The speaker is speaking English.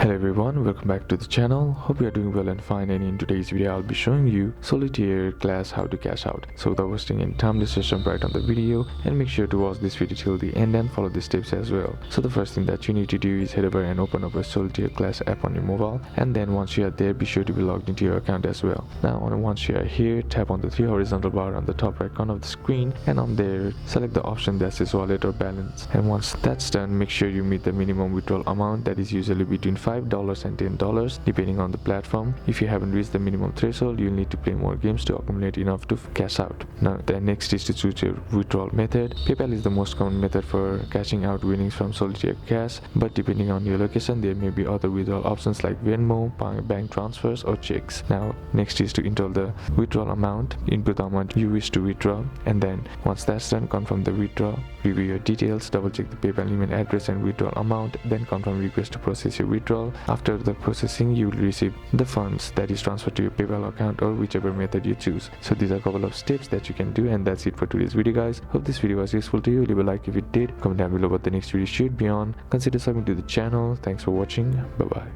Hello everyone, welcome back to the channel. Hope you are doing well and fine, and in today's video I'll be showing you Solitaire Clash how to cash out. So without wasting any time, let's just jump right on the video and make sure to watch this video till the end and follow the steps as well. So the first thing that you need to do is head over and open up a Solitaire Clash app on your mobile, and then once you are there, be sure to be logged into your account as well. Now once you are here, tap on the three horizontal bar on the top right corner of the screen, and on there select the option that says wallet or balance, and once that's done, make sure you meet the minimum withdrawal amount, that is usually between $5 and $10 depending on the platform. If you haven't reached the minimum threshold, you'll need to play more games to accumulate enough to cash out. Now the next is to choose your withdrawal method. PayPal is the most common method for cashing out winnings from Solitaire Cash, but depending on your location there may be other withdrawal options like Venmo, bank transfers or checks. Now next is to enter the withdrawal amount, input the amount you wish to withdraw, and then once that's done, confirm the withdrawal, review your details, double check the PayPal email address and withdrawal amount, then confirm request to process your withdrawal. After the processing, you will receive the funds that is transferred to your PayPal account or whichever method you choose. So these are a couple of steps that you can do, and that's it for today's video guys. Hope this video was useful to you. Leave a like if it did, comment down below what the next video should be on, consider subscribing to the channel. Thanks for watching, bye bye.